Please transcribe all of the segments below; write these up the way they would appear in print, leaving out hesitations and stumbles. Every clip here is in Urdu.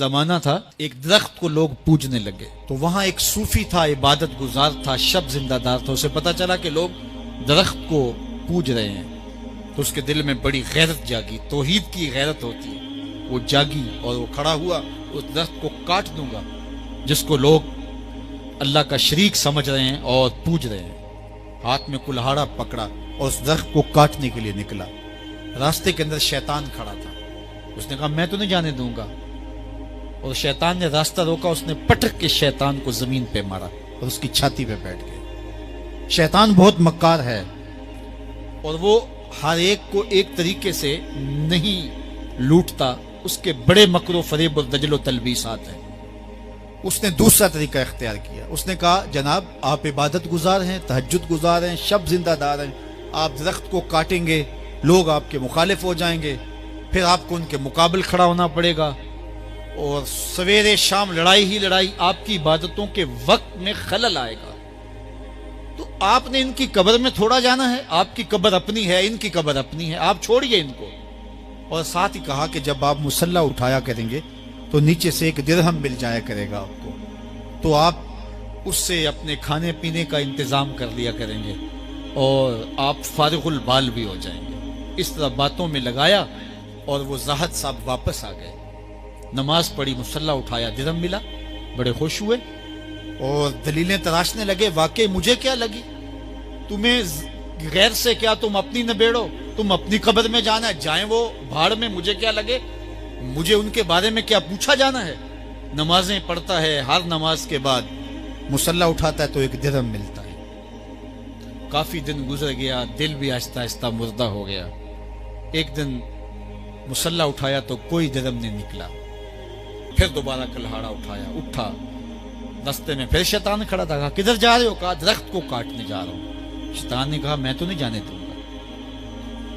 زمانہ تھا ایک درخت کو لوگ پوجنے لگے، تو وہاں ایک صوفی تھا، عبادت گزار تھا، شب زندہ دار تھا، اسے پتا چلا کہ لوگ درخت کو پوج رہے ہیں، تو اس کے دل میں بڑی غیرت جاگی، توحید کی غیرت ہوتی ہے، وہ جاگی اور وہ کھڑا ہوا، اس درخت کو کاٹ دوں گا جس کو لوگ اللہ کا شریک سمجھ رہے ہیں اور پوج رہے ہیں۔ ہاتھ میں کلہاڑا پکڑا اور اس درخت کو کاٹنے کے لیے نکلا۔ راستے کے اندر شیطان کھڑا تھا، اس نے کہا میں تو نہیں جانے دوں گا، اور شیطان نے راستہ روکا، اس نے پٹک کے شیطان کو زمین پہ مارا اور اس کی چھاتی پہ بیٹھ گئے۔ شیطان بہت مکار ہے اور وہ ہر ایک کو ایک طریقے سے نہیں لوٹتا، اس کے بڑے مکر و فریب اور دجل و تلبیسات ہیں۔ اس نے دوسرا طریقہ اختیار کیا، اس نے کہا جناب آپ عبادت گزار ہیں، تہجد گزار ہیں، شب زندہ دار ہیں، آپ درخت کو کاٹیں گے، لوگ آپ کے مخالف ہو جائیں گے، پھر آپ کو ان کے مقابل کھڑا ہونا پڑے گا، اور سویرے شام لڑائی ہی لڑائی، آپ کی عبادتوں کے وقت میں خلل آئے گا، تو آپ نے ان کی قبر میں تھوڑا جانا ہے، آپ کی قبر اپنی ہے، ان کی قبر اپنی ہے، آپ چھوڑیے ان کو۔ اور ساتھ ہی کہا کہ جب آپ مصلی اٹھایا کریں گے تو نیچے سے ایک درہم مل جایا کرے گا آپ کو، تو آپ اس سے اپنے کھانے پینے کا انتظام کر لیا کریں گے اور آپ فارغ البال بھی ہو جائیں گے۔ اس طرح باتوں میں لگایا اور وہ زاہد صاحب واپس آ گئے، نماز پڑھی، مصلی اٹھایا، درہم ملا، بڑے خوش ہوئے اور دلیلیں تراشنے لگے، واقعی مجھے کیا لگی، تمہیں غیر سے کیا، تم اپنی نبیڑو، تم اپنی قبر میں جانا ہے، جائیں وہ بھاڑ میں، مجھے کیا لگے، مجھے ان کے بارے میں کیا پوچھا جانا ہے۔ نمازیں پڑھتا ہے، ہر نماز کے بعد مصلی اٹھاتا ہے تو ایک درہم ملتا ہے۔ کافی دن گزر گیا، دل بھی آہستہ آہستہ مردہ ہو گیا۔ ایک دن مصلی اٹھایا تو کوئی درہم نہیں نکلا، پھر دوبارہ کلہاڑا اٹھایا، اٹھا، راستے میں پھر شیطان کھڑا تھا، کہا کدھر جا رہے ہو، کہا درخت کو کاٹنے جا رہا ہوں۔ شیطان نے کہا میں تو نہیں جانے دوں گا۔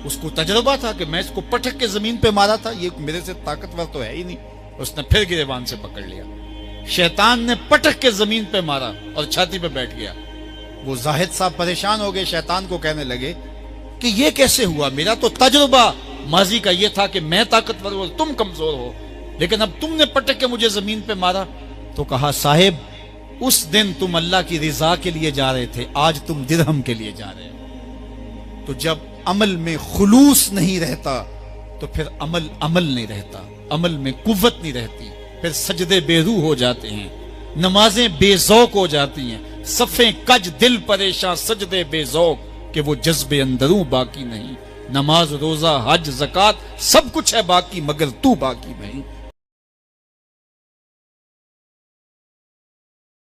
اس کو تجربہ تھا کہ میں اس کو پٹک کے زمین پہ مارا تھا، یہ میرے سے طاقتور تو ہے ہی نہیں، اس نے پھر گریبان سے پکڑ لیا، شیطان نے پٹک کے زمین پہ مارا اور چھاتی پہ بیٹھ گیا۔ وہ زاہد صاحب پریشان ہو گئے، شیطان کو کہنے لگے کہ یہ کیسے ہوا، میرا تو تجربہ ماضی کا یہ تھا کہ میں طاقتور ہوں، تم کمزور ہو، لیکن اب تم نے پٹک کے مجھے زمین پہ مارا۔ تو کہا صاحب اس دن تم اللہ کی رضا کے لیے جا رہے تھے، آج تم درہم کے لیے جا رہے ہو۔ تو جب عمل میں خلوص نہیں رہتا تو پھر عمل نہیں رہتا، عمل میں قوت نہیں رہتی، پھر سجدے بے روح ہو جاتے ہیں، نمازیں بے ذوق ہو جاتی ہیں، صفیں کج دل پریشان، سجدے بے ذوق کہ وہ جذب اندروں باقی نہیں، نماز روزہ حج زکوٰۃ سب کچھ ہے باقی مگر تو باقی نہیں۔